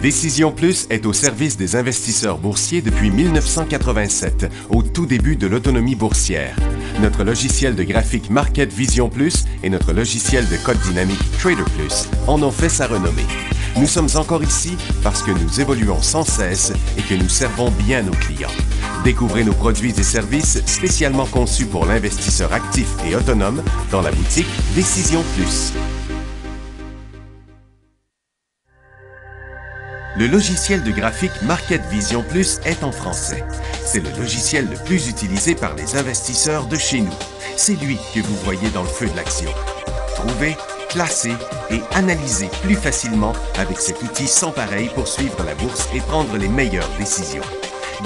Décision Plus est au service des investisseurs boursiers depuis 1987, au tout début de l'autonomie boursière. Notre logiciel de graphique Market Vision Plus et notre logiciel de code dynamique Trader Plus en ont fait sa renommée. Nous sommes encore ici parce que nous évoluons sans cesse et que nous servons bien nos clients. Découvrez nos produits et services spécialement conçus pour l'investisseur actif et autonome dans la boutique Décision Plus. Le logiciel de graphique Market Vision Plus est en français. C'est le logiciel le plus utilisé par les investisseurs de chez nous. C'est lui que vous voyez dans le feu de l'action. Trouvez, classez et analysez plus facilement avec cet outil sans pareil pour suivre la bourse et prendre les meilleures décisions.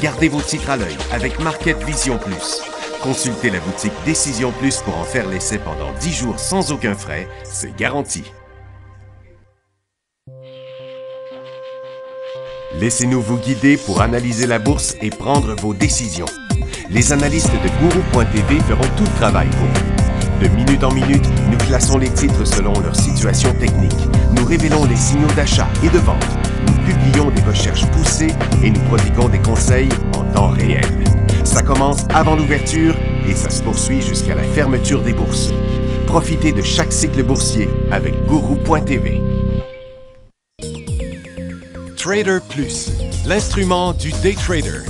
Gardez vos titres à l'œil avec Market Vision Plus. Consultez la boutique Décision Plus pour en faire l'essai pendant 10 jours sans aucun frais, c'est garanti. Laissez-nous vous guider pour analyser la bourse et prendre vos décisions. Les analystes de Guru.tv feront tout le travail pour vous. De minute en minute, nous classons les titres selon leur situation technique. Nous révélons les signaux d'achat et de vente. Nous publions des recherches poussées et nous prodiguons des conseils en temps réel. Ça commence avant l'ouverture et ça se poursuit jusqu'à la fermeture des bourses. Profitez de chaque cycle boursier avec Guru.tv. Trader Plus, l'instrument du day trader.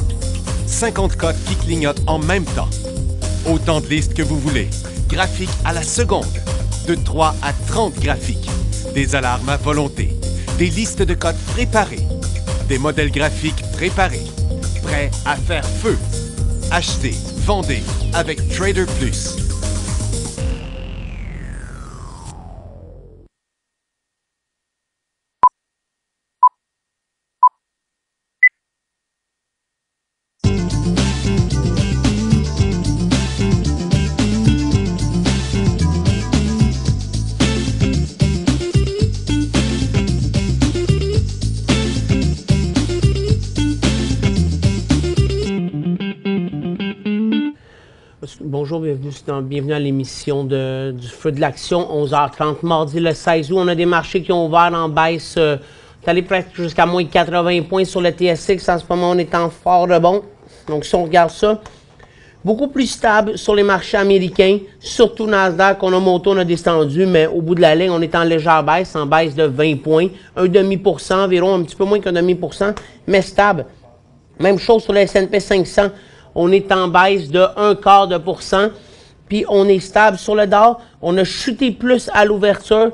50 cotes qui clignotent en même temps. Autant de listes que vous voulez. Graphiques à la seconde. De 3 à 30 graphiques. Des alarmes à volonté. Des listes de cotes préparées. Des modèles graphiques préparés. Prêts à faire feu. Achetez, vendez avec Trader Plus. Bonjour, bienvenue à l'émission du Feu de l'Action, 11h30, mardi le 16 août. On a des marchés qui ont ouvert en baisse, allé presque jusqu'à moins de 80 points sur le TSX. En ce moment, on est en fort rebond. Donc, si on regarde ça, beaucoup plus stable sur les marchés américains, surtout Nasdaq, on a monté, on a descendu, mais au bout de la ligne, on est en légère baisse, en baisse de 20 points, 0,5% environ, un petit peu moins qu'un demi%, mais stable. Même chose sur le S&P 500. On est en baisse de 0,25%, puis on est stable sur le Dow. On a chuté plus à l'ouverture,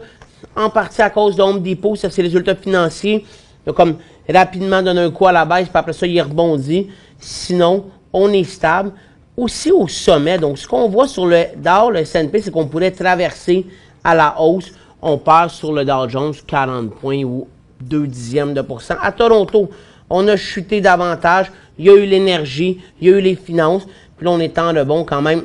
en partie à cause de Home Depot, ça c'est les résultats financiers. Il a comme rapidement donné un coup à la baisse, puis après ça, il rebondit. Sinon, on est stable. Aussi au sommet, donc ce qu'on voit sur le Dow, le S&P, c'est qu'on pourrait traverser à la hausse. On part sur le Dow Jones 40 points ou 0,2%. À Toronto, on a chuté davantage. Il y a eu l'énergie, il y a eu les finances. Puis là, on est en rebond quand même.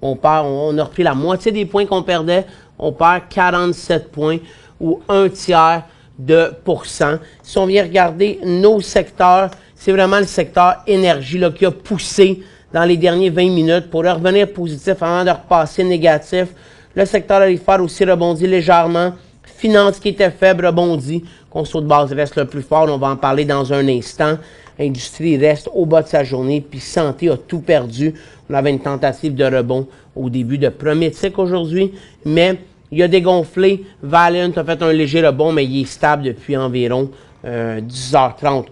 On a repris la moitié des points qu'on perdait. On perd 47 points ou 0,1%. Si on vient regarder nos secteurs, c'est vraiment le secteur énergie là, qui a poussé dans les derniers 20 minutes pour revenir positif avant de repasser négatif. Le secteur alimentaire aussi rebondit légèrement. Finance qui était faible rebondit. Conso de base reste le plus fort. On va en parler dans un instant. Industrie reste au bas de sa journée, puis santé a tout perdu. On avait une tentative de rebond au début de premier cycle aujourd'hui, mais il a dégonflé. Valiant a fait un léger rebond, mais il est stable depuis environ 10h30.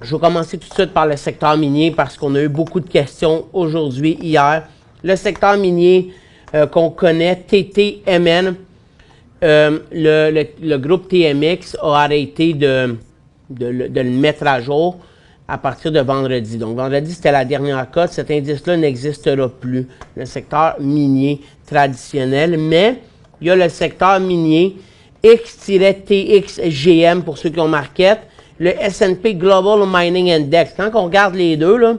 Je vais commencer tout de suite par le secteur minier parce qu'on a eu beaucoup de questions aujourd'hui, hier. Le secteur minier qu'on connaît, TTMN, le groupe TMX a arrêté de le mettre à jour à partir de vendredi. Donc, vendredi, c'était la dernière cote. Cet indice-là n'existera plus. Le secteur minier traditionnel. Mais, il y a le secteur minier X-TXGM pour ceux qui ont market. Le S&P Global Mining Index. Quand on regarde les deux, là,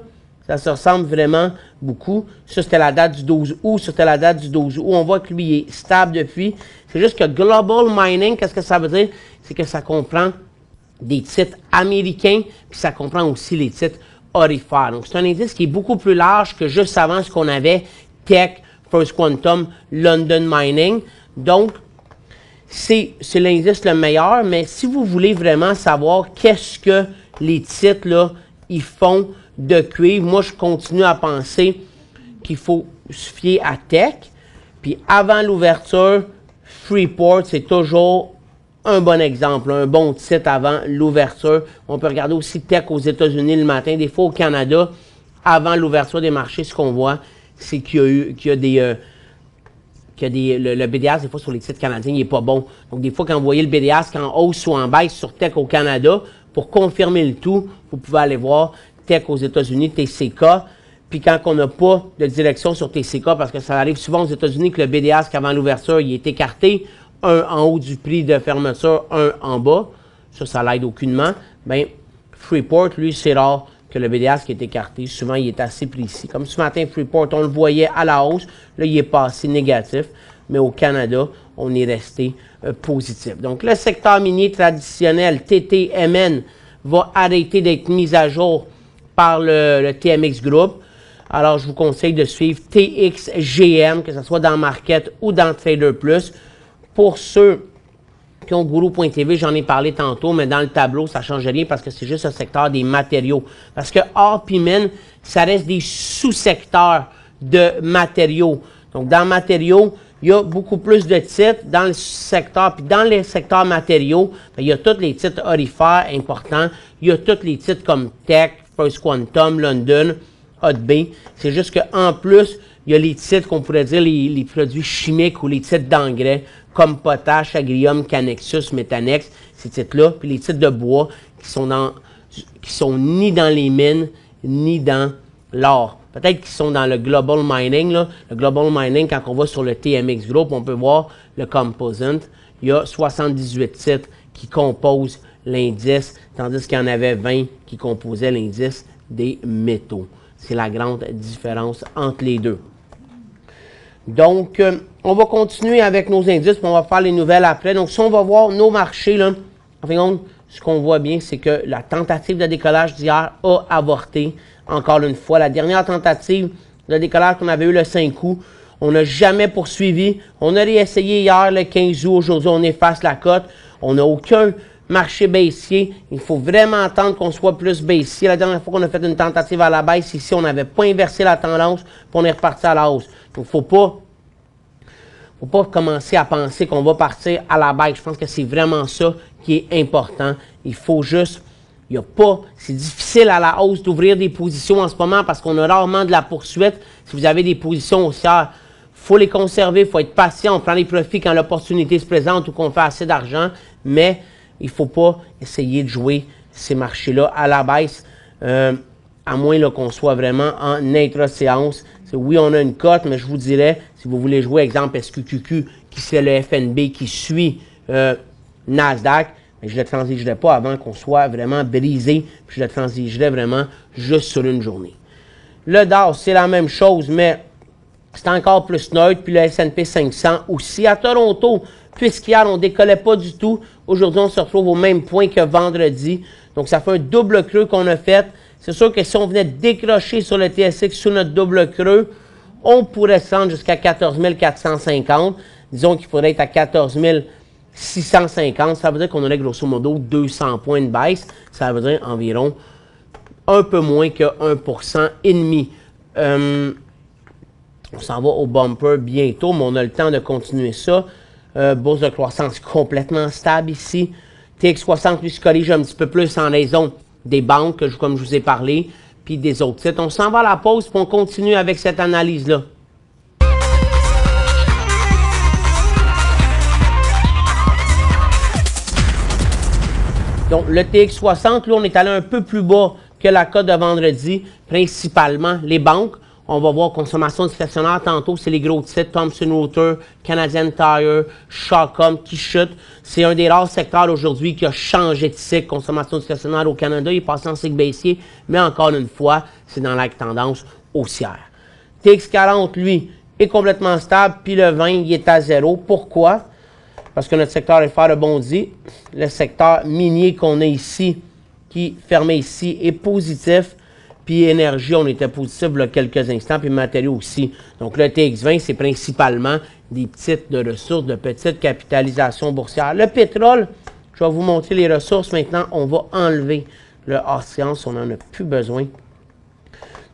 ça se ressemble vraiment beaucoup. Ça, c'était la date du 12 août. Ça, c'était la date du 12 août. On voit que lui, il est stable depuis. C'est juste que Global Mining, qu'est-ce que ça veut dire? C'est que ça comprend des titres américains, puis ça comprend aussi les titres orifères. Donc, c'est un indice qui est beaucoup plus large que juste avant ce qu'on avait, Tech, First Quantum, London Mining. Donc, c'est l'indice le meilleur, mais si vous voulez vraiment savoir qu'est-ce que les titres, là, ils font de cuivre, moi, je continue à penser qu'il faut se fier à Tech. Puis avant l'ouverture, Freeport, c'est toujours un bon exemple, un bon titre avant l'ouverture. On peut regarder aussi Tech aux États-Unis le matin. Des fois, au Canada, avant l'ouverture des marchés, ce qu'on voit, c'est qu'il y a des... le BDAS, des fois, sur les titres canadiens, il n'est pas bon. Donc, des fois, quand vous voyez le BDAS en hausse ou en baisse sur Tech au Canada, pour confirmer le tout, vous pouvez aller voir Tech aux États-Unis, TCK. Puis quand on n'a pas de direction sur TCK, parce que ça arrive souvent aux États-Unis que le BDAS, qu'avant l'ouverture, il est écarté, un en haut du prix de fermeture, un en bas. Ça l'aide aucunement. Bien, Freeport, lui, c'est rare que le BDAS qui est écarté. Souvent, il est assez précis. Comme ce matin, Freeport, on le voyait à la hausse. Là, il est passé négatif. Mais au Canada, on est resté positif. Donc, le secteur minier traditionnel, TTMN, va arrêter d'être mis à jour par le TMX Group. Alors, je vous conseille de suivre TXGM, que ce soit dans Market ou dans Trader Plus. Pour ceux qui ont Guru.tv, j'en ai parlé tantôt, mais dans le tableau, ça ne change rien parce que c'est juste le secteur des matériaux. Parce que or puis mine, ça reste des sous-secteurs de matériaux. Donc, dans matériaux, il y a beaucoup plus de titres dans le secteur. Puis dans les secteurs matériaux, bien, il y a tous les titres orifères importants. Il y a tous les titres comme Tech, First Quantum, London, Hotbay. C'est juste qu'en plus, il y a les titres qu'on pourrait dire les produits chimiques ou les titres d'engrais comme Potash, Agrium, Canexus, Metanex, ces titres-là. Puis les titres de bois qui sont ni dans les mines, ni dans l'or. Peut-être qu'ils sont dans le Global Mining. Là. Le Global Mining, quand on va sur le TMX Group, on peut voir le Composite. Il y a 78 titres qui composent l'indice, tandis qu'il y en avait 20 qui composaient l'indice des métaux. C'est la grande différence entre les deux. Donc, on va continuer avec nos indices, puis on va faire les nouvelles après. Donc, si on va voir nos marchés, là, en fin de compte, ce qu'on voit bien, c'est que la tentative de décollage d'hier a avorté. Encore une fois, la dernière tentative de décollage qu'on avait eu le 5 août, on n'a jamais poursuivi. On a réessayé hier, le 15 août. Aujourd'hui, on efface la cote. On n'a aucun marché baissier. Il faut vraiment attendre qu'on soit plus baissier. La dernière fois qu'on a fait une tentative à la baisse, ici, on n'avait pas inversé la tendance, puis on est reparti à la hausse. Donc, il ne faut pas commencer à penser qu'on va partir à la baisse. Je pense que c'est vraiment ça qui est important. Il faut juste... c'est difficile à la hausse d'ouvrir des positions en ce moment parce qu'on a rarement de la poursuite. Si vous avez des positions haussières, il faut les conserver, il faut être patient. On prend les profits quand l'opportunité se présente ou qu'on fait assez d'argent, mais il ne faut pas essayer de jouer ces marchés-là à la baisse, à moins qu'on soit vraiment en intra-séance. Oui, on a une cote, mais je vous dirais, si vous voulez jouer, exemple SQQQ, qui c'est le FNB qui suit Nasdaq, mais je ne le transigerai pas avant qu'on soit vraiment brisé, puis je le transigerai vraiment juste sur une journée. Le Dow, c'est la même chose, mais c'est encore plus neutre, puis le S&P 500 aussi. À Toronto, puisqu'hier, on ne décollait pas du tout, aujourd'hui, on se retrouve au même point que vendredi. Donc, ça fait un double creux qu'on a fait. C'est sûr que si on venait décrocher sur le TSX sous notre double creux, on pourrait se rendre jusqu'à 14 450. Disons qu'il faudrait être à 14 650. Ça veut dire qu'on aurait grosso modo 200 points de baisse. Ça veut dire environ un peu moins que 1,5%. On s'en va au bumper bientôt, mais on a le temps de continuer ça. Bourse de croissance complètement stable ici. TX60, lui, se corrige un petit peu plus en raison des banques, comme je vous ai parlé, puis des autres titres. On s'en va à la pause, puis on continue avec cette analyse-là. Donc, le TX60, là, on est allé un peu plus bas que la cote de vendredi, principalement les banques. On va voir consommation discrétionnaire tantôt, c'est les gros titres, Thomson Reuters, Canadian Tire, Shawcom qui chutent. C'est un des rares secteurs aujourd'hui qui a changé de cycle, consommation discrétionnaire au Canada. Il est passé en cycle baissier, mais encore une fois, c'est dans la tendance haussière. TX40, lui, est complètement stable, puis le 20, il est à zéro. Pourquoi? Parce que notre secteur FR rebondit. Le secteur minier qu'on a ici, qui fermé ici, est positif. Puis énergie, on était positif il y a quelques instants, puis matériaux aussi. Donc le TX20, c'est principalement des petites de ressources, de petites capitalisations boursières. Le pétrole, je vais vous montrer les ressources maintenant. On va enlever le hors-séance, on n'en a plus besoin.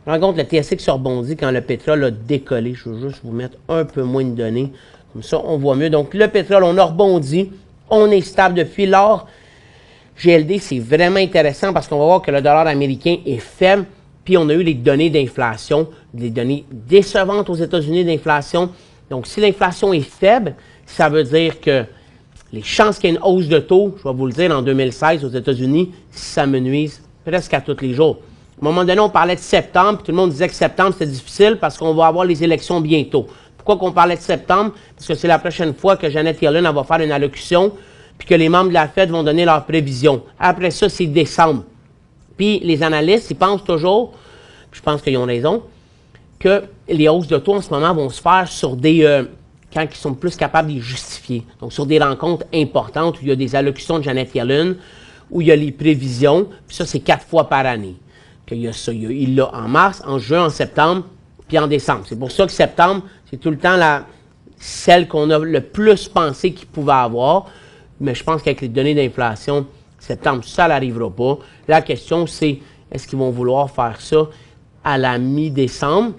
Par contre, le TSX rebondit quand le pétrole a décollé. Je veux juste vous mettre un peu moins de données. Comme ça, on voit mieux. Donc, le pétrole, on a rebondi. On est stable depuis. L'or, GLD, c'est vraiment intéressant parce qu'on va voir que le dollar américain est faible. Puis, on a eu les données d'inflation, des données décevantes aux États-Unis d'inflation. Donc, si l'inflation est faible, ça veut dire que les chances qu'il y ait une hausse de taux, je vais vous le dire, en 2016 aux États-Unis, ça me nuise presque à tous les jours. À un moment donné, on parlait de septembre, puis tout le monde disait que septembre, c'était difficile parce qu'on va avoir les élections bientôt. Pourquoi qu'on parlait de septembre? Parce que c'est la prochaine fois que Janet Yellen va faire une allocution, puis que les membres de la Fed vont donner leurs prévisions. Après ça, c'est décembre. Puis les analystes, ils pensent toujours, puis je pense qu'ils ont raison, que les hausses de taux en ce moment vont se faire sur des... quand ils sont plus capables de les justifier. Donc, sur des rencontres importantes où il y a des allocutions de Janet Yellen, où il y a les prévisions, puis ça, c'est 4 fois par année. Puis il y a ça, il l'a en mars, en juin, en septembre, puis en décembre. C'est pour ça que septembre, c'est tout le temps celle qu'on a le plus pensé qu'il pouvait avoir. Mais je pense qu'avec les données d'inflation, septembre, ça n'arrivera pas. La question, c'est, est-ce qu'ils vont vouloir faire ça à la mi-décembre?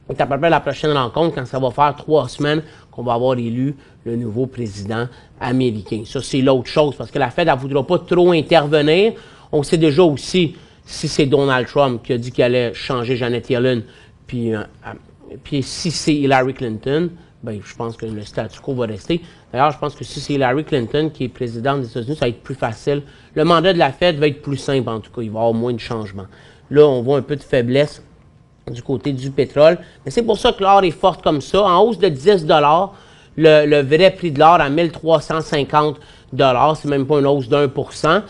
C'est à peu près la prochaine rencontre, quand ça va faire 3 semaines qu'on va avoir élu le nouveau président américain. Ça, c'est l'autre chose, parce que la Fed, elle ne voudra pas trop intervenir. On sait déjà aussi, si c'est Donald Trump qui a dit qu'il allait changer Janet Yellen, puis si c'est Hillary Clinton, ben, je pense que le statu quo va rester. D'ailleurs, je pense que si c'est Hillary Clinton qui est présidente des États-Unis, ça va être plus facile. Le mandat de la Fed va être plus simple, en tout cas. Il va y avoir moins de changements. Là, on voit un peu de faiblesse du côté du pétrole. Mais c'est pour ça que l'or est forte comme ça. En hausse de 10 $, le vrai prix de l'or à 1350 $. C'est même pas une hausse d'1 %.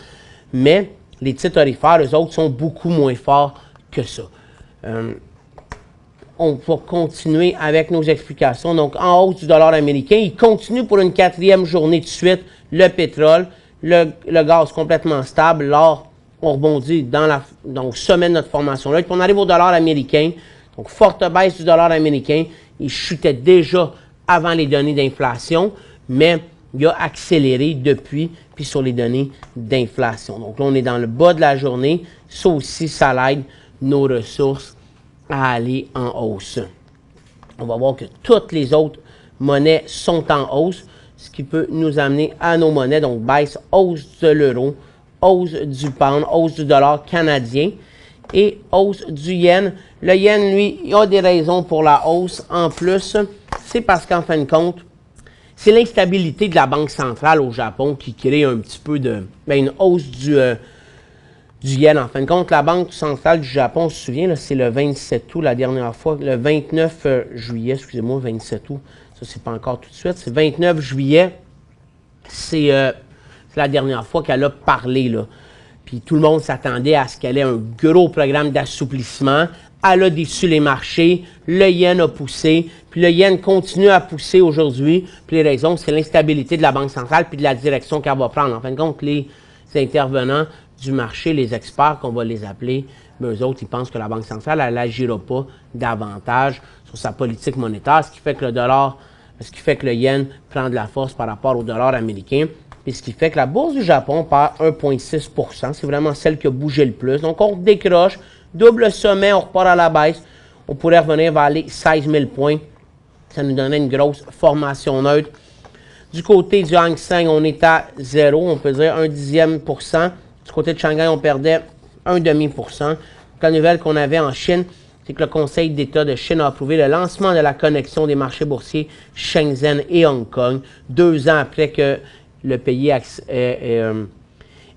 Mais les titres aurifères, eux autres, sont beaucoup moins forts que ça. On va continuer avec nos explications. Donc, en hausse du dollar américain, il continue pour une 4e journée de suite. Le pétrole, le gaz complètement stable, l'or, on rebondit donc sommet de notre formation. Là, puis on arrive au dollar américain. Donc, forte baisse du dollar américain. Il chutait déjà avant les données d'inflation, mais il a accéléré depuis, puis sur les données d'inflation. Donc là, on est dans le bas de la journée. Ça aussi, ça l'aide nos ressources à aller en hausse. On va voir que toutes les autres monnaies sont en hausse, ce qui peut nous amener à nos monnaies. Donc, baisse, hausse de l'euro, hausse du pound, hausse du dollar canadien et hausse du yen. Le yen, lui, il a des raisons pour la hausse. En plus, c'est parce qu'en fin de compte, c'est l'instabilité de la Banque centrale au Japon qui crée un petit peu de... une hausse du yen. En fin de compte, la Banque centrale du Japon, on se souvient, c'est le 27 août la dernière fois, le 29 juillet, excusez-moi, 27 août, ça c'est pas encore tout de suite, c'est 29 juillet, c'est la dernière fois qu'elle a parlé, là. Puis tout le monde s'attendait à ce qu'elle ait un gros programme d'assouplissement. Elle a déçu les marchés, le yen a poussé, puis le yen continue à pousser aujourd'hui. Puis les raisons, c'est l'instabilité de la Banque centrale puis de la direction qu'elle va prendre. En fin de compte, les intervenants du marché, les experts, qu'on va les appeler, mais eux autres, ils pensent que la Banque centrale, elle n'agira pas davantage sur sa politique monétaire, ce qui fait que le yen prend de la force par rapport au dollar américain. Et ce qui fait que la bourse du Japon perd 1,6 %. C'est vraiment celle qui a bougé le plus. Donc, on décroche, double sommet, on repart à la baisse. On pourrait revenir vers les 16 000 points. Ça nous donnait une grosse formation neutre. Du côté du Hang Seng, on est à 0, on peut dire 0,1%. Du côté de Shanghai, on perdait 0,5%. La nouvelle qu'on avait en Chine, c'est que le Conseil d'État de Chine a approuvé le lancement de la connexion des marchés boursiers Shenzhen et Hong Kong, 2 ans après que le pays ait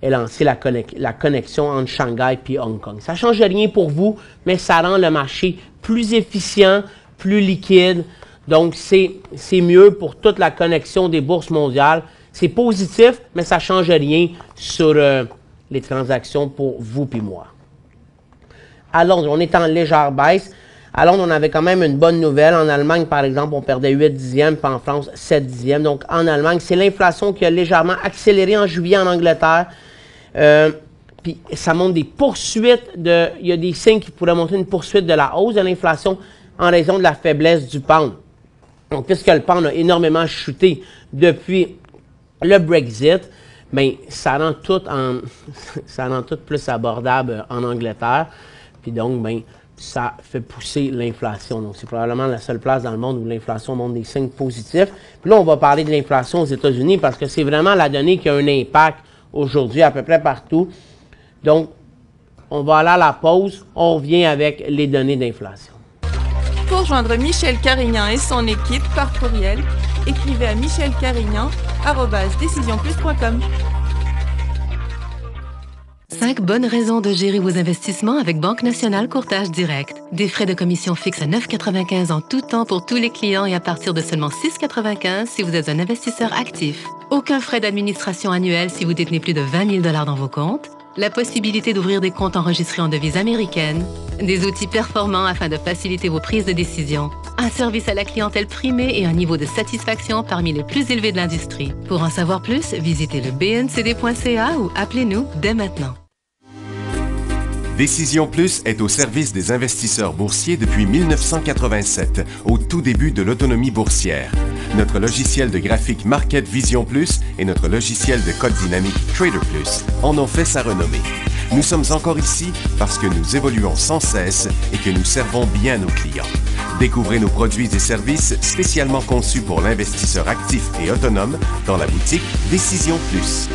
lancé la connexion entre Shanghai et Hong Kong. Ça ne change rien pour vous, mais ça rend le marché plus efficient, plus liquide. Donc, c'est mieux pour toute la connexion des bourses mondiales. C'est positif, mais ça ne change rien sur les transactions pour vous et moi. À Londres, on est en légère baisse. À Londres, on avait quand même une bonne nouvelle. En Allemagne, par exemple, on perdait 8 dixièmes, puis en France, 7 dixièmes. Donc, en Allemagne, c'est l'inflation qui a légèrement accéléré en juillet en Angleterre. Puis ça montre des poursuites il y a des signes qui pourraient montrer une poursuite de la hausse de l'inflation en raison de la faiblesse du pound. Donc, puisque le pound a énormément chuté depuis le Brexit, bien, ça rend tout plus abordable en Angleterre. Puis donc, bien, ça fait pousser l'inflation. Donc, c'est probablement la seule place dans le monde où l'inflation montre des signes positifs. Puis là, on va parler de l'inflation aux États-Unis parce que c'est vraiment la donnée qui a un impact aujourd'hui à peu près partout. Donc, on va aller à la pause. On revient avec les données d'inflation. Pour joindre Michel Carignan et son équipe par courriel, écrivez à michelcarignan@decisionplus.com. 5 bonnes raisons de gérer vos investissements avec Banque Nationale Courtage Direct. Des frais de commission fixes à 9,95 en tout temps pour tous les clients et à partir de seulement 6,95 si vous êtes un investisseur actif. Aucun frais d'administration annuel si vous détenez plus de 20 000 $ dans vos comptes. La possibilité d'ouvrir des comptes enregistrés en devise américaine. Des outils performants afin de faciliter vos prises de décision. Un service à la clientèle primé et un niveau de satisfaction parmi les plus élevés de l'industrie. Pour en savoir plus, visitez le bncd.ca ou appelez-nous dès maintenant. Décision Plus est au service des investisseurs boursiers depuis 1987, au tout début de l'autonomie boursière. Notre logiciel de graphique Market Vision Plus et notre logiciel de code dynamique Trader Plus en ont fait sa renommée. Nous sommes encore ici parce que nous évoluons sans cesse et que nous servons bien nos clients. Découvrez nos produits et services spécialement conçus pour l'investisseur actif et autonome dans la boutique Décision Plus.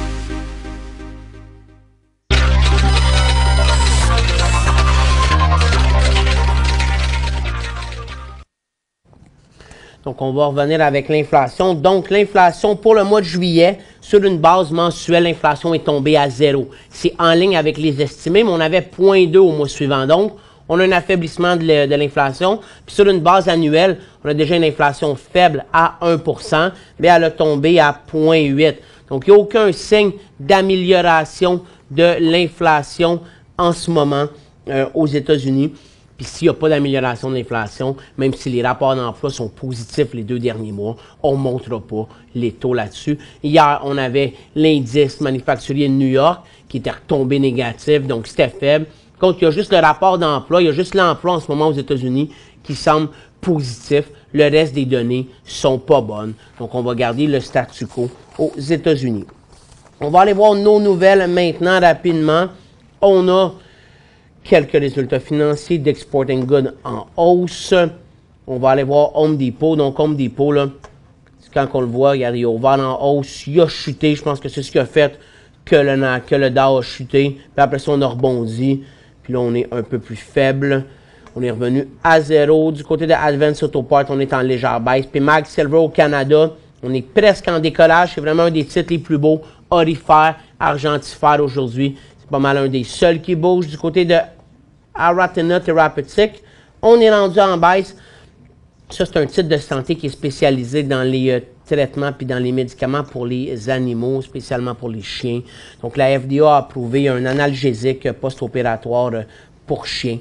Donc, on va revenir avec l'inflation. Donc, l'inflation pour le mois de juillet, sur une base mensuelle, l'inflation est tombée à 0. C'est en ligne avec les estimés, mais on avait 0,2 au mois suivant. Donc, on a un affaiblissement de l'inflation. Puis sur une base annuelle, on a déjà une inflation faible à 1%, mais elle a tombé à 0,8. Donc, il n'y a aucun signe d'amélioration de l'inflation en ce moment aux États-Unis. Puis s'il n'y a pas d'amélioration de l'inflation, même si les rapports d'emploi sont positifs les 2 derniers mois, on ne montrera pas les taux là-dessus. Hier, on avait l'indice manufacturier de New York qui était retombé négatif, donc c'était faible. Quand il y a juste le rapport d'emploi, il y a juste l'emploi en ce moment aux États-Unis qui semble positif. Le reste des données ne sont pas bonnes. Donc, on va garder le statu quo aux États-Unis. On va aller voir nos nouvelles maintenant rapidement. On a quelques résultats financiers d'Exporting Goods en hausse. On va aller voir Home Depot. Donc, Home Depot, là, quand on le voit, il a ouvert en hausse. Il a chuté. Je pense que c'est ce qui a fait que le Dow a chuté. Puis après ça, on a rebondi. Puis là, on est un peu plus faible. On est revenu à 0. Du côté de Advance Auto Parts, on est en légère baisse. Puis Mag Silver au Canada, on est presque en décollage. C'est vraiment un des titres les plus beaux. Orifère, argentifère aujourd'hui. C'est pas mal un des seuls qui bouge. Du côté de Aratina Therapeutics, on est rendu en baisse. Ça, c'est un titre de santé qui est spécialisé dans les traitements puis dans les médicaments pour les animaux, spécialement pour les chiens. Donc, la FDA a approuvé un analgésique post-opératoire pour chiens.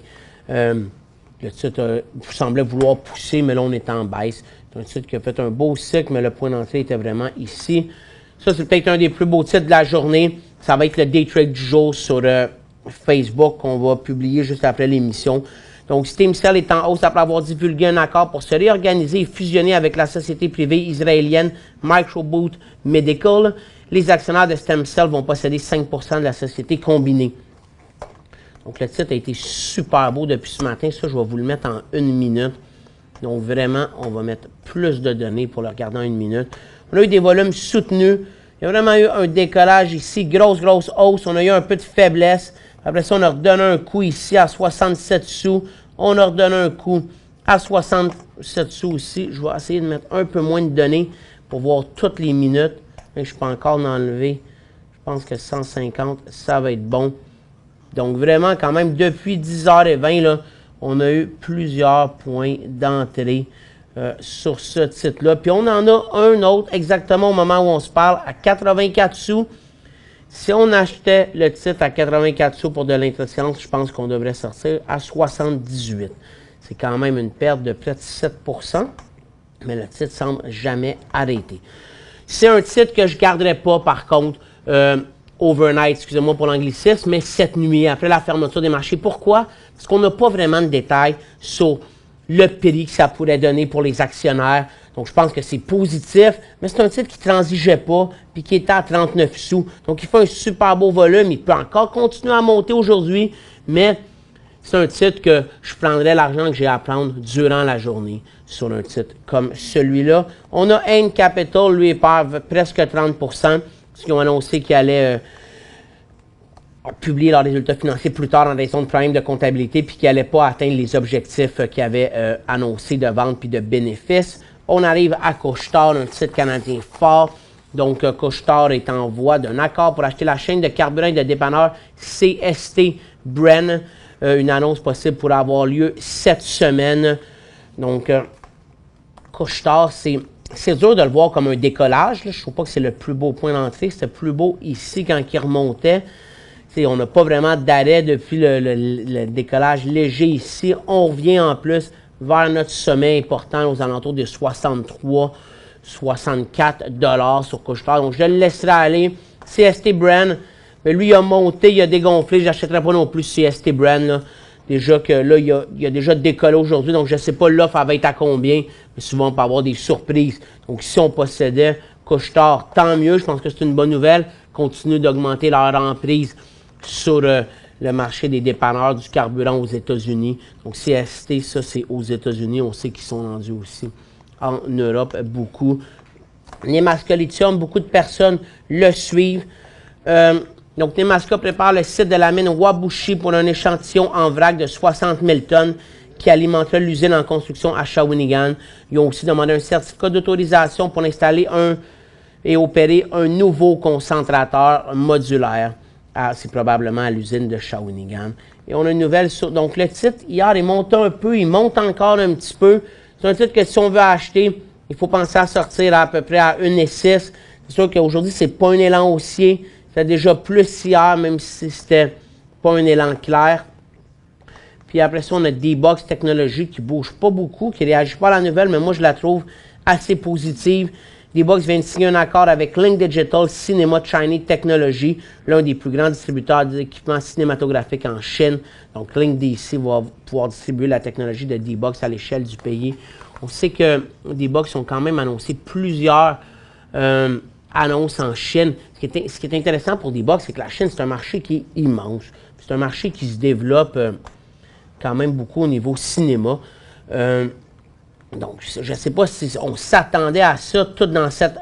Le titre semblait vouloir pousser, mais là, on est en baisse. C'est un titre qui a fait un beau cycle, mais le point d'entrée était vraiment ici. Ça, c'est peut-être un des plus beaux titres de la journée. Ça va être le Day Trade du jour sur Facebook qu'on va publier juste après l'émission. Donc, StemCell est en hausse après avoir divulgué un accord pour se réorganiser et fusionner avec la société privée israélienne Microboot Medical. Les actionnaires de StemCell vont posséder 5% de la société combinée. Donc, le titre a été super beau depuis ce matin. Ça, je vais vous le mettre en 1 minute. Donc, vraiment, on va mettre plus de données pour le regarder en 1 minute. On a eu des volumes soutenus. Il y a vraiment eu un décollage ici. Grosse hausse. On a eu un peu de faiblesse. Après ça, on a redonné un coup ici à 67 sous. On a redonné un coup à 67 sous aussi. Je vais essayer de mettre un peu moins de données pour voir toutes les minutes. Mais je peux encore l'enlever. Je pense que 150, ça va être bon. Donc vraiment, quand même, depuis 10h20, là, on a eu plusieurs points d'entrée sur ce titre-là. Puis on en a un autre exactement au moment où on se parle à 84 sous. Si on achetait le titre à 84 sous pour de l'intra-séance, je pense qu'on devrait sortir à 78. C'est quand même une perte de près de 7%, mais le titre semble jamais arrêter. C'est un titre que je ne garderai pas, par contre. overnight, excusez-moi pour l'anglicisme, mais cette nuit, après la fermeture des marchés. Pourquoi? Parce qu'on n'a pas vraiment de détails sur le prix que ça pourrait donner pour les actionnaires. Donc, je pense que c'est positif, mais c'est un titre qui ne transigeait pas, puis qui était à 39 sous. Donc, il fait un super beau volume. Il peut encore continuer à monter aujourd'hui, mais c'est un titre que je prendrais l'argent que j'ai à prendre durant la journée sur un titre comme celui-là. On a Ain Capital, lui, il perd presque 30 parce qu'ils ont annoncé qu'ils allaient publier leurs résultats financiers plus tard en raison de problèmes de comptabilité puis qu'ils n'allaient pas atteindre les objectifs qu'ils avaient annoncés de vente puis de bénéfices. On arrive à Couche-Tard, un titre canadien fort. Donc, Couche-Tard est en voie d'un accord pour acheter la chaîne de carburant et de dépanneur CST Bren. Une annonce possible pourrait avoir lieu cette semaine. Donc, Couche-Tard, c'est dur de le voir comme un décollage. Là. Je ne trouve pas que c'est le plus beau point d'entrée. C'était plus beau ici quand il remontait. T'sais, on n'a pas vraiment d'arrêt depuis le décollage léger ici. On revient en plus vers notre sommet important aux alentours de 63, 64 $ sur Couche-Tard. Donc, je le laisserai aller. CST Bren, mais lui, il a monté, il a dégonflé. Je n'achèterai pas non plus CST Bren. Là. Déjà que là, il a déjà décollé aujourd'hui. Donc, je ne sais pas l'offre va être à combien. Mais souvent, on peut avoir des surprises. Donc, si on possédait Couche-Tard, tant mieux. Je pense que c'est une bonne nouvelle. Continue d'augmenter leur emprise sur le marché des dépanneurs du carburant aux États-Unis. Donc, CST, ça, c'est aux États-Unis. On sait qu'ils sont rendus aussi en Europe beaucoup. Nemaska Lithium, beaucoup de personnes le suivent. Donc, Nemaska prépare le site de la mine Wabushi pour un échantillon en vrac de 60 000 tonnes qui alimentera l'usine en construction à Shawinigan. Ils ont aussi demandé un certificat d'autorisation pour installer et opérer un nouveau concentrateur modulaire. C'est probablement à l'usine de Shawinigan. Et on a une nouvelle sur... Donc, le titre, hier, il monte un peu, il monte encore un petit peu. C'est un titre que si on veut acheter, il faut penser à sortir à peu près à 1,6. C'est sûr qu'aujourd'hui, c'est pas un élan haussier. C'était déjà plus hier, même si c'était pas un élan clair. Puis après ça, on a D-Box Technologies qui bouge pas beaucoup, qui réagit pas à la nouvelle, mais moi, je la trouve assez positive. D-Box vient de signer un accord avec Link Digital Cinema Chinese Technology, l'un des plus grands distributeurs d'équipements cinématographiques en Chine. Donc, Link DC va pouvoir distribuer la technologie de D-Box à l'échelle du pays. On sait que D-Box ont quand même annoncé plusieurs annonces en Chine. Ce qui est intéressant pour D-Box, c'est que la Chine, c'est un marché qui est immense. C'est un marché qui se développe quand même beaucoup au niveau cinéma. Donc, je ne sais pas si on s'attendait à ça, tout dans cette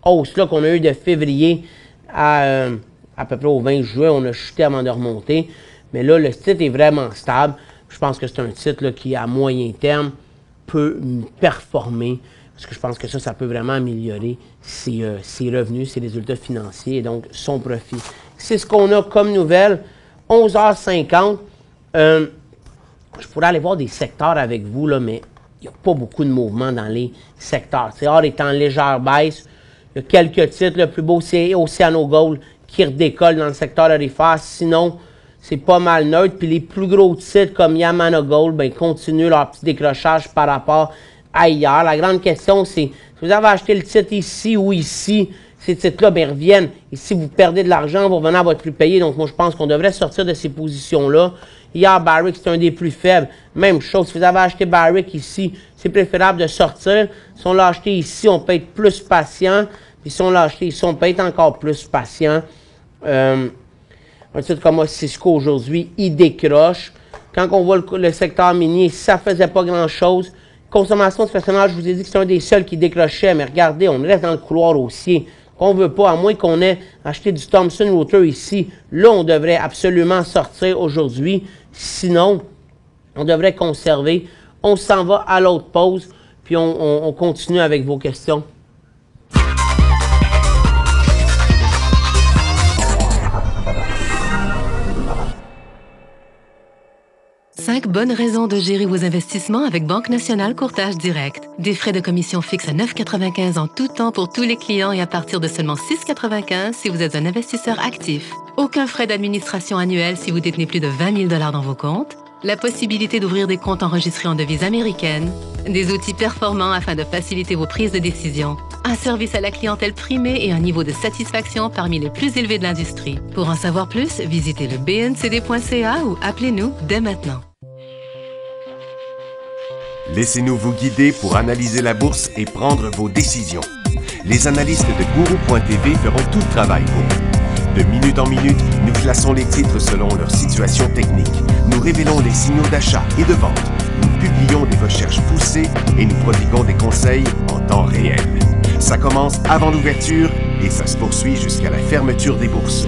hausse-là qu'on a eue de février à peu près au 20 juin. On a chuté avant de remonter. Mais là, le titre est vraiment stable. Je pense que c'est un titre là, qui, à moyen terme, peut performer. Parce que je pense que ça peut vraiment améliorer ses revenus, ses résultats financiers et donc son profit. C'est ce qu'on a comme nouvelle. 11h50. Je pourrais aller voir des secteurs avec vous, là, mais il n'y a pas beaucoup de mouvement dans les secteurs. Or est en légère baisse. Il y a quelques titres. Le plus beau, c'est OceanaGold qui redécolle dans le secteur aurifère. Sinon, c'est pas mal neutre. Puis les plus gros titres comme Yamana Gold continuent leur petit décrochage par rapport à hier. La grande question, c'est si vous avez acheté le titre ici ou ici, ces titres-là reviennent. Et si vous perdez de l'argent, vous revenez à votre prix payé. Donc, moi, je pense qu'on devrait sortir de ces positions-là. Hier, Barrick, c'est un des plus faibles. Même chose, si vous avez acheté Barrick ici, c'est préférable de sortir. Si on l'a acheté ici, on peut être plus patient. Puis si on l'a acheté ici, on peut être encore plus patient. Un titre comme Cisco aujourd'hui, il décroche. Quand on voit le secteur minier, ça ne faisait pas grand-chose. Consommation de personnel, je vous ai dit que c'est un des seuls qui décrochait. Mais regardez, on reste dans le couloir haussier. On ne veut pas, à moins qu'on ait acheté du Thomson Reuters ici. Là, on devrait absolument sortir aujourd'hui. Sinon, on devrait conserver. On s'en va à l'autre pause, puis on continue avec vos questions. Cinq bonnes raisons de gérer vos investissements avec Banque Nationale Courtage Direct. Des frais de commission fixes à 9,95 en tout temps pour tous les clients et à partir de seulement 6,95 si vous êtes un investisseur actif. Aucun frais d'administration annuel si vous détenez plus de 20 000 $ dans vos comptes. La possibilité d'ouvrir des comptes enregistrés en devise américaine. Des outils performants afin de faciliter vos prises de décision. Un service à la clientèle primé et un niveau de satisfaction parmi les plus élevés de l'industrie. Pour en savoir plus, visitez le bncd.ca ou appelez-nous dès maintenant. Laissez-nous vous guider pour analyser la bourse et prendre vos décisions. Les analystes de Guru.tv feront tout le travail pour vous. De minute en minute, nous classons les titres selon leur situation technique. Nous révélons les signaux d'achat et de vente. Nous publions des recherches poussées et nous prodiguons des conseils en temps réel. Ça commence avant l'ouverture et ça se poursuit jusqu'à la fermeture des bourses.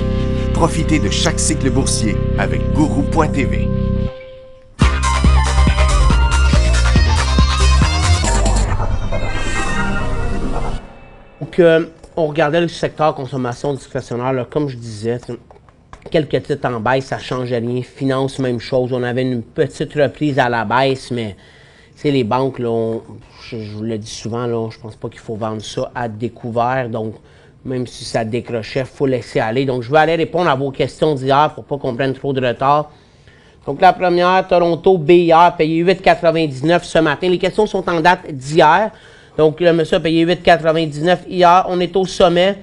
Profitez de chaque cycle boursier avec Guru.tv. Donc, on regardait le secteur consommation discrétionnaire, là, comme je disais, quelques titres en baisse, ça ne changeait rien. Finance, même chose. On avait une petite reprise à la baisse, mais les banques, là, je vous le dis souvent, là, je pense pas qu'il faut vendre ça à découvert. Donc, même si ça décrochait, il faut laisser aller. Donc, je vais aller répondre à vos questions d'hier pour pas qu'on prenne trop de retard. Donc, la première, Toronto BIR, payé 8,99 ce matin. Les questions sont en date d'hier. Donc, le monsieur a payé 8,99 hier. On est au sommet.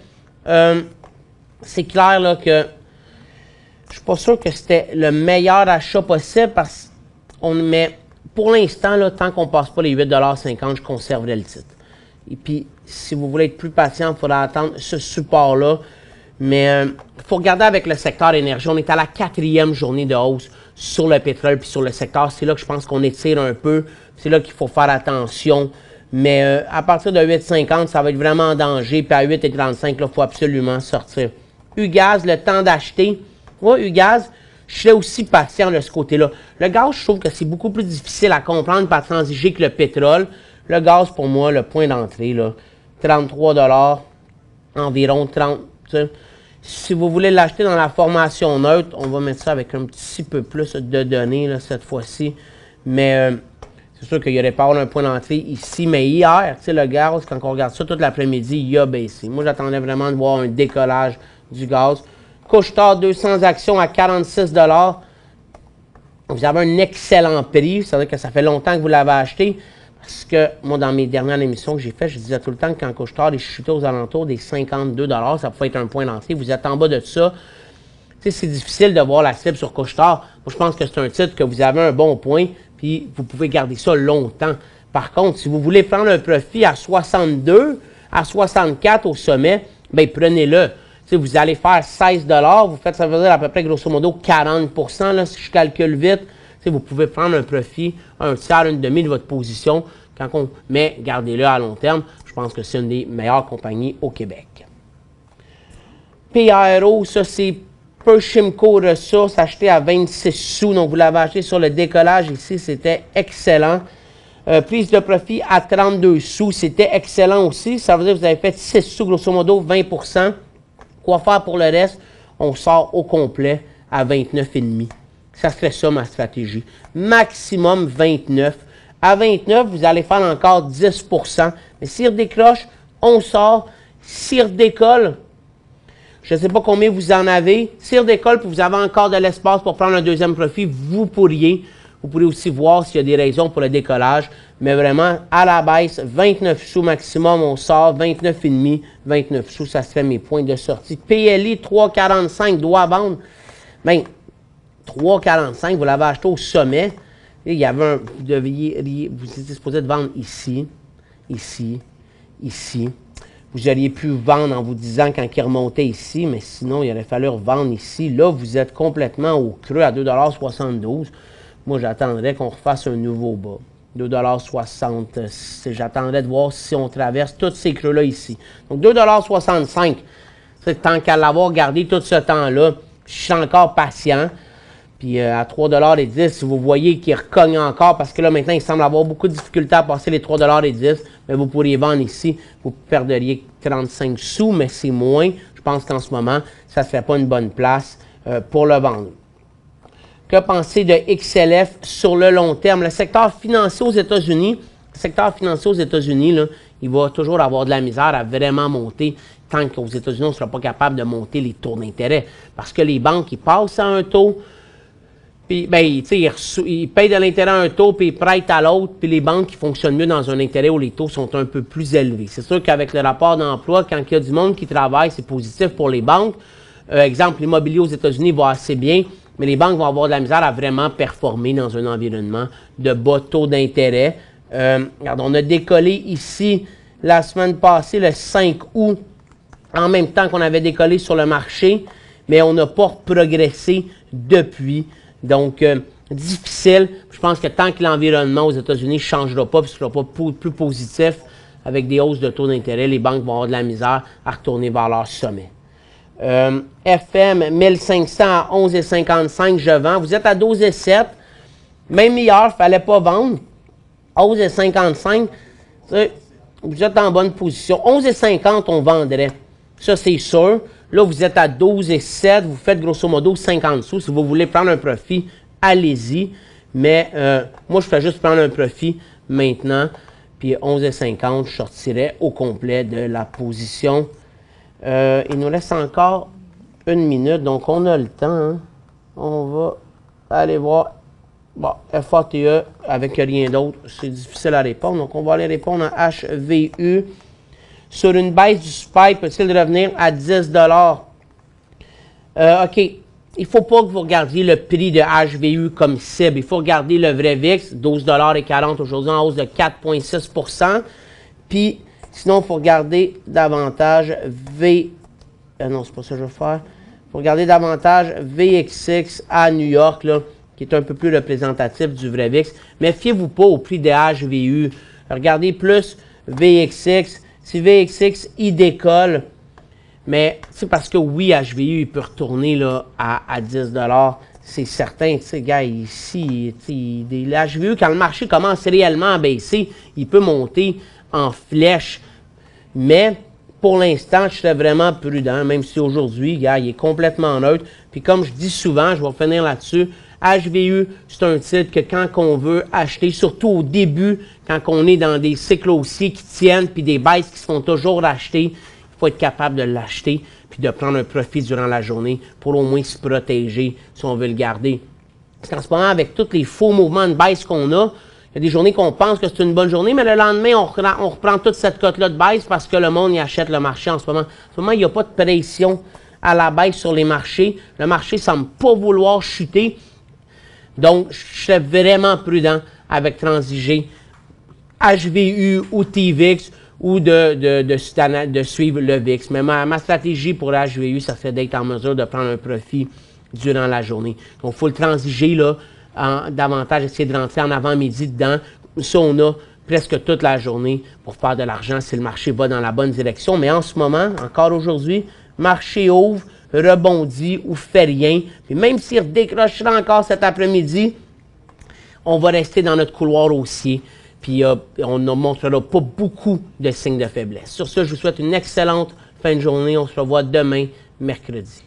C'est clair là, que je suis pas sûr que c'était le meilleur achat possible parce qu'on met, pour l'instant, là, tant qu'on ne passe pas les 8,50 $, je conserverai le titre. Et puis, si vous voulez être plus patient, il faudra attendre ce support-là. Mais il faut regarder avec le secteur énergie. On est à la 4e journée de hausse sur le pétrole puis sur le secteur. C'est là que je pense qu'on étire un peu. C'est là qu'il faut faire attention. Mais à partir de 8,50, ça va être vraiment en danger. Puis à 8,35, il faut absolument sortir. Ugaz, le temps d'acheter. Ouais, Ugaz, je suis aussi patient de ce côté-là. Le gaz, je trouve que c'est beaucoup plus difficile à comprendre et à transiger que le pétrole. Le gaz, pour moi, le point d'entrée, là, 33 $, environ 30. T'sais. Si vous voulez l'acheter dans la formation neutre, on va mettre ça avec un petit peu plus de données là, cette fois-ci. Mais c'est sûr qu'il y aurait pas un point d'entrée ici. Mais hier, le gaz, quand on regarde ça toute l'après-midi, il a baissé. Moi, j'attendais vraiment de voir un décollage du gaz. Couche-Tard, 200 actions à 46 $. Vous avez un excellent prix. C'est-à-dire que ça fait longtemps que vous l'avez acheté. Parce que moi, dans mes dernières émissions que j'ai faites, je disais tout le temps que quand Couche-Tard est chuté aux alentours des 52 $, ça pouvait être un point d'entrée. Vous êtes en bas de ça. C'est difficile de voir la cible sur Couche-Tard. Moi, je pense que c'est un titre que vous avez un bon point, puis vous pouvez garder ça longtemps. Par contre, si vous voulez prendre un profit à 62, à 64 au sommet, bien, prenez-le. Vous allez faire 16 $, vous faites, ça veut dire à peu près, grosso modo, 40 % là, si je calcule vite. Vous pouvez prendre un profit, un tiers, une demi de votre position. Mais gardez-le à long terme. Je pense que c'est une des meilleures compagnies au Québec. PARO, ça c'est Pershimco Ressources, acheté à 26 sous. Donc, vous l'avez acheté sur le décollage ici, c'était excellent. Prise de profit à 32 sous, c'était excellent aussi. Ça veut dire que vous avez fait 6 sous, grosso modo, 20 %. Quoi faire pour le reste? On sort au complet à 29,5. Ça serait ça ma stratégie. Maximum 29. À 29, vous allez faire encore 10 %. Mais s'il redécroche, on sort. S'il redécolle, je ne sais pas combien vous en avez. S'il redécolle, puis vous avez encore de l'espace pour prendre un deuxième profit, vous pourriez. Vous pourrez aussi voir s'il y a des raisons pour le décollage. Mais vraiment, à la baisse, 29 sous maximum, on sort. 29,5, 29 sous, ça serait mes points de sortie. PLI, 3,45, doit vendre. Bien, 3,45, vous l'avez acheté au sommet. Et il y avait vous étiez supposé de vendre ici, ici, ici. Vous auriez pu vendre en vous disant quand il remontait ici, mais sinon, il aurait fallu revendre ici. Là, vous êtes complètement au creux à 2,72 $. Moi, j'attendrais qu'on refasse un nouveau bas. 2,60 $. J'attendrais de voir si on traverse tous ces creux-là ici. Donc, 2,65 $. Tant qu'à l'avoir gardé tout ce temps-là, je suis encore patient. Puis à 3,10 $, si vous voyez qu'il recogne encore, parce que là, maintenant, il semble avoir beaucoup de difficultés à passer les 3,10 $, mais vous pourriez vendre ici, vous perdriez 35 sous, mais c'est moins. Je pense qu'en ce moment, ça ne serait pas une bonne place pour le vendre. Que penser de XLF sur le long terme? Le secteur financier aux États-Unis, là, il va toujours avoir de la misère à vraiment monter tant qu'aux États-Unis, on ne sera pas capable de monter les taux d'intérêt. Parce que les banques, ils passent à un taux, Puis, ben, tu sais, il paye de l'intérêt à un taux, puis il prête à l'autre, puis les banques qui fonctionnent mieux dans un intérêt où les taux sont un peu plus élevés. C'est sûr qu'avec le rapport d'emploi, quand il y a du monde qui travaille, c'est positif pour les banques. Exemple, l'immobilier aux États-Unis va assez bien, mais les banques vont avoir de la misère à vraiment performer dans un environnement de bas taux d'intérêt. Regarde, on a décollé ici la semaine passée, le 5 août, en même temps qu'on avait décollé sur le marché, mais on n'a pas progressé depuis. Donc, difficile. Je pense que tant que l'environnement aux États-Unis ne changera pas, puis ne sera pas plus positif, avec des hausses de taux d'intérêt, les banques vont avoir de la misère à retourner vers leur sommet. FM 1500 à 11,55, je vends. Vous êtes à 12,7. Même hier, il ne fallait pas vendre. 11,55, vous êtes en bonne position. 11,50, on vendrait. Ça, c'est sûr. Là, vous êtes à 12,7. Vous faites grosso modo 50 sous. Si vous voulez prendre un profit, allez-y. Mais moi, je fais juste prendre un profit maintenant. Puis 11,50, je sortirais au complet de la position. Il nous reste encore 1 minute, donc on a le temps. Hein. On va aller voir. Bon, FATE avec rien d'autre, c'est difficile à répondre. Donc, on va aller répondre à HVU. Sur une baisse du SPY, peut-il revenir à 10 OK. Il ne faut pas que vous regardiez le prix de HVU comme cible. Il faut regarder le vrai VIX, 12,40 aujourd'hui en hausse de 4,6 %. Puis, sinon, il faut regarder davantage non, c'est pas ça que je veux faire. Il faut regarder davantage VXX à New York, là, qui est un peu plus représentatif du vrai VIX. Mais fiez-vous pas au prix de HVU. Regardez plus VXX. Si VXX, il décolle, mais c'est parce que oui, HVU, il peut retourner là, à 10 $. C'est certain, tu sais, gars, ici, le HVU, quand le marché commence réellement à baisser, il peut monter en flèche. Mais pour l'instant, je serais vraiment prudent, même si aujourd'hui, gars, il est complètement neutre. Puis comme je dis souvent, je vais finir là-dessus, HVU, c'est un titre que quand on veut acheter, surtout au début, quand on est dans des cycles haussiers qui tiennent, puis des baisses qui se font toujours acheter, il faut être capable de l'acheter, puis de prendre un profit durant la journée pour au moins se protéger si on veut le garder. Parce qu'en ce moment, avec tous les faux mouvements de baisse qu'on a, il y a des journées qu'on pense que c'est une bonne journée, mais le lendemain, on reprend toute cette cote-là de baisse parce que le monde y achète le marché en ce moment. En ce moment, il n'y a pas de pression à la baisse sur les marchés. Le marché ne semble pas vouloir chuter. Donc, je serais vraiment prudent avec transiger HVU ou TVIX ou de suivre le VIX. Mais ma stratégie pour HVU, ça serait d'être en mesure de prendre un profit durant la journée. Donc, il faut le transiger là, davantage, essayer de rentrer en avant-midi dedans. Ça, on a presque toute la journée pour faire de l'argent si le marché va dans la bonne direction. Mais en ce moment, encore aujourd'hui, marché ouvre, rebondit ou fait rien. Puis même s'il redécrochera encore cet après-midi, on va rester dans notre couloir haussier. Puis on ne montrera pas beaucoup de signes de faiblesse. Sur ce, je vous souhaite une excellente fin de journée. On se revoit demain, mercredi.